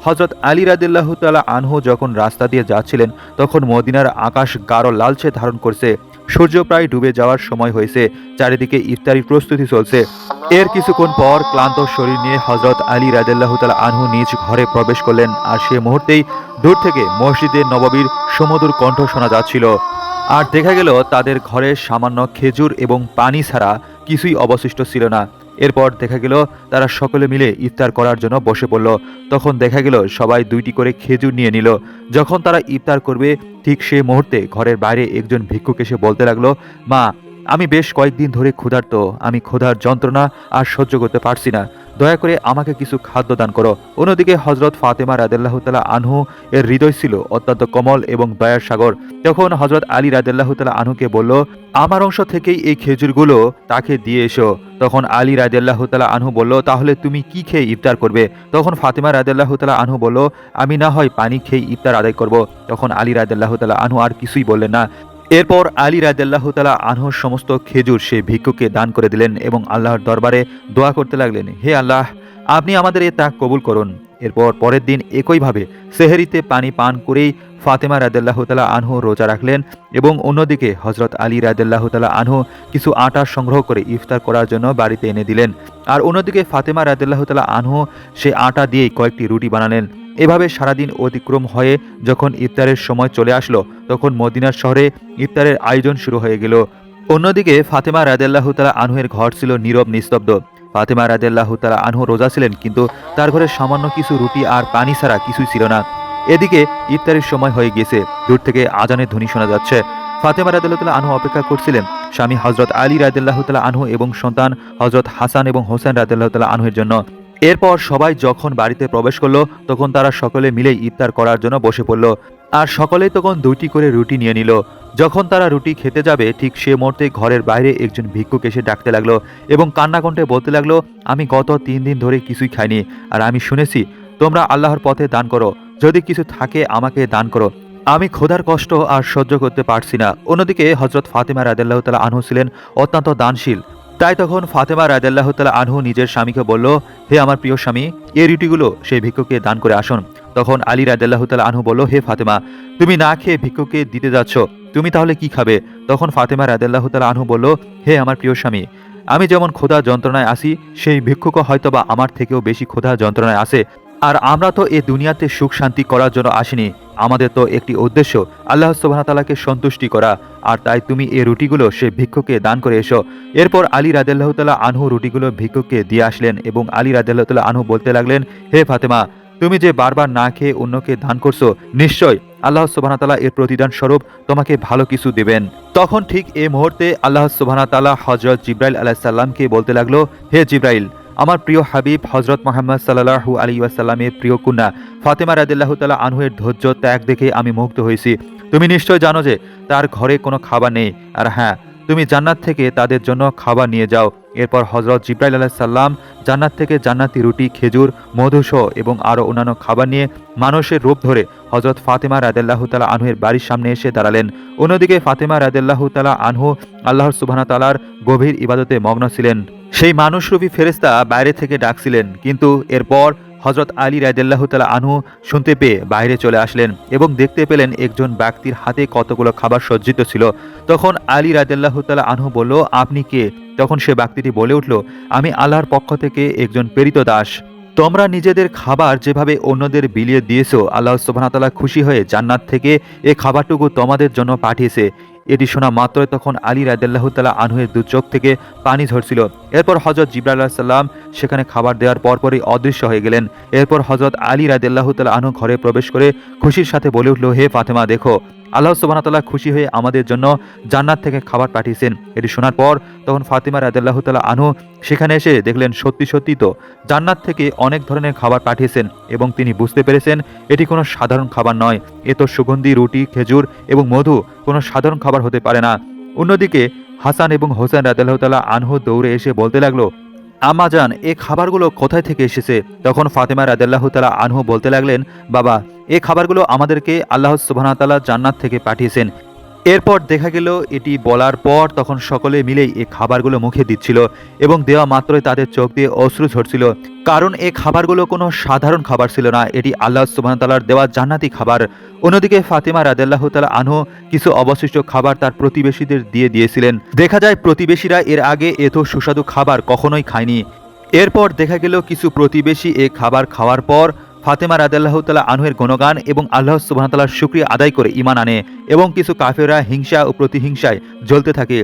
হযরত আলী রাদিয়াল্লাহু তাআলা আনহু যখন রাস্তা দিয়ে যাচ্ছিলেন তখন মদিনার আকাশ গাঢ় লালচে ধারণ করছে। সূর্য প্রায় ডুবে যাওয়ার সময় হয়েছে। চারিদিকে ইফতারির প্রস্তুতি চলছে। এর কিছুক্ষণ পর ক্লান্ত শরীর নিয়ে হযরত আলী রাদিয়াল্লাহু তাআলা আনহু নিজ ঘরে প্রবেশ করলেন। আর সে মুহূর্তেই দূর থেকে মসজিদে নববীর সুমধুর কণ্ঠ শোনা যাচ্ছিল। আর দেখা গেল তাদের ঘরে সামান্য খেজুর এবং পানি ছাড়া কিছুই অবশিষ্ট ছিল না। এরপর দেখা গেল তারা সকলে মিলে ইফতার করার জন্য বসে পড়ল। তখন দেখা গেল সবাই দুইটি করে খেজুর নিয়ে নিল। যখন তারা ইফতার করবে ঠিক সেই মুহূর্তে ঘরের বাইরে একজন ভিক্ষুক এসে বলতে লাগলো, মা, আমি বেশ কয়েকদিন ধরে ক্ষুধার্ত। আমি ক্ষুধার যন্ত্রণা আর সহ্য করতে পারছি না। দয়া করে আমাকে কিছু খাদ্য দান করো। অন্যদিকে হযরত ফাতেমা রাদিয়াল্লাহু তাআলা আনহু এর হৃদয় ছিল অত্যন্ত কোমল এবং দয়ার সাগর। তখন হযরত আলী রাদিয়াল্লাহু তাআলা আনহুকে বলল, আমার অংশ থেকেই এই খেজুরগুলো তাকে দিয়ে এসো। তখন আলী রাদিয়াল্লাহু তাআলা আনহু বলল, তাহলে তুমি কি খেয়ে ইফতার করবে? তখন ফাতেমা রাদিয়াল্লাহু তাআলা আনহু বলল, আমি না হয় পানি খেয়ে ইফতার আদায় করব। তখন আলী রাদিয়াল্লাহু তাআলা আনহু আর কিছুই বললেন না। এরপর আলী রাদিয়াল্লাহু তাআলা আনহুর সমস্ত খেজুর সেই ভিক্ষুককে দান করে দিলেন এবং আল্লাহর দরবারে দোয়া করতে লাগলেন, হে আল্লাহ, আপনি আমাদের এ ত্যাগ কবুল করুন। এরপর পরের দিন একইভাবে সেহরিতে পানি পান করেই ফাতেমা রাদিয়াল্লাহু তাআলা আনহু রোজা রাখলেন এবং অন্যদিকে হযরত আলী রাদিয়াল্লাহু তাআলা আনহু কিছু আটা সংগ্রহ করে ইফতার করার জন্য বাড়িতে এনে দিলেন। আর অন্যদিকে ফাতেমা রাদিয়াল্লাহু তাআলা আনহু সে আটা দিয়েই কয়েকটি রুটি বানালেন। এভাবে সারাদিন অতিক্রম হয়ে যখন ইফতারের সময় চলে আসলো তখন মদিনার শহরে ইফতারের আয়োজন শুরু হয়ে গেল। অন্যদিকে ফাতেমা রাদিয়াল্লাহু তাআলা আনহুর ঘর ছিল নীরব নিস্তব্ধ। ফাতেমা রাদিয়াল্লাহু তাআলা আনহু রোজা ছিলেন, কিন্তু তার ঘরে সামান্য কিছু রুটি আর পানি ছাড়া কিছুই ছিল না। এদিকে ইফতারের সময় হয়ে গিয়েছে। দূর থেকে আজানের ধ্বনি শোনা যাচ্ছে। ফাতেমা রাদিয়াল্লাহু তাআলা আনহু অপেক্ষা করছিলেন স্বামী হযরত আলী রাদিয়াল্লাহু তাআলা আনহু এবং সন্তান হযরত হাসান এবং হোসেন রাদিয়াল্লাহু তাআলা আনহুর জন্য। এরপর সবাই যখন বাড়িতে প্রবেশ করলো তখন তারা সকলে মিলে ইফতার করার জন্য বসে পড়ল। আর সকলেই তখন দুইটি করে রুটি নিয়ে নিল। যখন তারা রুটি খেতে যাবে ঠিক সে মুহূর্তে ঘরের বাইরে একজন ভিক্ষুক এসে ডাকতে লাগলো এবং কান্না কণ্ঠে বলতে লাগলো, আমি গত 3 দিন ধরে কিছুই খাইনি। আর আমি শুনেছি তোমরা আল্লাহর পথে দান করো। যদি কিছু থাকে আমাকে দান করো। আমি ক্ষুধার কষ্ট আর সহ্য করতে পারছি না। অন্যদিকে হযরত ফাতেমা রাদিয়াল্লাহু তাআলা আনহু ছিলেন অত্যন্ত দানশীল। তাই তখন ফাতেমা রাদিয়াল্লাহু তাআলা আনহু নিজের স্বামীকে বলল, হে আমার প্রিয় স্বামী, এই রুটিগুলো সেই ভিক্ষুককে দান করে আসুন। তখন আলী রাদিয়াল্লাহু তাআলা আনহু বলল, হে ফাতেমা, তুমি না খেয়ে ভিক্ষুককে দিতে যাচ্ছ, তুমি তাহলে কি খাবে? তখন ফাতেমা রাদিয়াল্লাহু তাআলা আনহু বলল, হে আমার প্রিয় স্বামী, আমি যেমন ক্ষুধা যন্ত্রণায় আছি সেই ভিক্ষুকও হয়তোবা আমার থেকেও বেশি ক্ষুধা যন্ত্রণায় আছে। আর আমরা তো এ দুনিয়াতে সুখ শান্তি করার জন্য আসিনি। আমাদের তো একটি উদ্দেশ্য আল্লাহ সুবহানাহু ওয়া তাআলাকে সন্তুষ্টি করা। আর তাই তুমি এই রুটিগুলো সে ভিক্ষুককে দান করে এসো। এরপর আলী রাদিয়াল্লাহু তাআলা আনহু রুটিগুলো ভিক্ষুককে দিয়ে আসলেন এবং আলী রাদিয়াল্লাহু তাআলা আনহু বলতে লাগলেন, হে ফাতেমা, তুমি যে বারবার না খেয়ে অন্যকে দান করছো, নিশ্চয় আল্লাহ সুবহানাহু ওয়া তাআলা এর প্রতিদান স্বরূপ তোমাকে ভালো কিছু দেবেন। তখন ঠিক এই মুহূর্তে আল্লাহ সুবহানাহু ওয়া তাআলা হযরত জিবরাইল আলাইহিস সালামকে বলতে লাগলো, হে জিবরাইল, আমার প্রিয় হাবিব হযরত মুহাম্মদ সাল্লাল্লাহু আলাইহি ওয়াসাল্লামের প্রিয় কন্যা ফাতেমা রাদিয়াল্লাহু তাআলা আনহুর ধৈর্য ত্যাগ দেখে আমি মুগ্ধ হয়েছি। তুমি নিশ্চয় জানো যে তার ঘরে কোনো খাবার নেই। আর হ্যাঁ, তুমি জান্নাত থেকে তাদের জন্য খাবার নিয়ে যাও। এরপর হযরত জিবরাইল আলাইহিস সালাম জান্নাত থেকে জান্নাতি রুটি, খেজুর, মধুসহ এবং আরও অন্যান্য খাবার নিয়ে মানুষের রূপ ধরে হযরত ফাতেমা রাদিয়াল্লাহু তাআলা আনহুর বাড়ির সামনে এসে দাঁড়ালেন। অন্যদিকে ফাতেমা রাদিয়াল্লাহু তাআলা আনহু আল্লাহ সুবহানাহু ওয়া তাআলার গভীর ইবাদতে মগ্ন ছিলেন। সেই মানুষরূপী ফেরেশতা বাইরে থেকে ডাকছিলেন, কিন্তু এরপর হযরত আলী রাদিয়াল্লাহু তাআলা আনহু শুনতে পেয়ে বাইরে চলে আসলেন এবং দেখতে পেলেন একজন ব্যক্তির হাতে কতগুলো খাবার সজ্জিত ছিল। তখন আলী রাদিয়াল্লাহু তাআলা আনহু বলল, আপনি কে? তখন সে ব্যক্তিটি বলে উঠল, আমি আল্লাহর পক্ষ থেকে একজন প্রেরিত দাস। তোমরা নিজেদের খাবার যেভাবে অন্যদের বিলিয়ে দিয়েছো, আল্লাহ সুবহানাহু ওয়া তাআলা খুশি হয়ে জান্নাত থেকে এই খাবারটুকু তোমাদের জন্য পাঠিয়েছে। এটি শোনা মাত্রই তখন আলী রাদিয়াল্লাহু তাআলা আনহুর দু চোখ থেকে পানি ঝরছিল। এরপর হযরত জিবরাইল আলাইহিস সালাম সেখানে খাবার দেওয়ার পরপরই অদৃশ্য হয়ে গেলেন। এরপর হযরত আলী রাদিয়াল্লাহু তাআলা আনহু ঘরে প্রবেশ করে খুশির সাথে বলে উঠল, হে ফাতেমা, দেখো, আল্লাহ সুবহানাহু ওয়া তাআলা খুশি হয়ে আমাদের জন্য জান্নাত থেকে খাবার পাঠিয়েছেন। এটি শোনার পর তখন ফাতেমা রাদিয়াল্লাহু তাআলা আনহু সেখানে এসে দেখলেন সত্যি সত্যি তো জান্নাত থেকে অনেক ধরনের খাবার পাঠিয়েছেন এবং তিনি বুঝতে পেরেছেন এটি কোনো সাধারণ খাবার নয়। এ তো সুগন্ধি রুটি, খেজুর এবং মধু, কোনো সাধারণ খাবার হতে পারে না। অন্যদিকে হাসান এবং হোসেন রাদিয়াল্লাহু তাআলা আনহু দৌড়ে এসে বলতে লাগলো, আম্মা জান, এই খাবারগুলো কোথায় থেকে এসেছে? তখন ফাতেমা রাদিয়াল্লাহু তাআলা আনহু বলতে লাগলেন, বাবা, এই খাবারগুলো আমাদেরকে আল্লাহ সুবহানাহু ওয়া তাআলা জান্নাত থেকে পাঠিয়েছেন। এরপর দেখা গেল এটি বলার পর তখন সকলে মিলেই এই খাবারগুলো মুখে দিচ্ছিল এবং দেওয়া মাত্রই তাদের চোখ দিয়ে অশ্রু ঝরছিল। কারণ এই খাবারগুলো কোনো সাধারণ খাবার ছিল না, এটি আল্লাহ সুবহানাহু ওয়া তাআলার দেওয়া জান্নাতি খাবার। অন্যদিকে ফাতিমা রাদিয়াল্লাহু তাআলা আনহু কিছু অবশিষ্ট খাবার তার প্রতিবেশীদের দিয়ে দিয়েছিলেন। দেখা যায় প্রতিবেশীরা এর আগে এত সুস্বাদু খাবার কখনোই খায়নি। এরপর দেখা গেল কিছু প্রতিবেশী এ খাবার খাওয়ার পর ফাতেমা রাদিয়াল্লাহু তাআলা আনহুর গুণগান এবং আল্লাহ সুবহানাহু ওয়া তাআলার শুকরিয়া আদায় করে ঈমান আনে এবং কিছু কাফেররা হিংসা ও প্রতিহিংসায় জ্বলতে থাকে।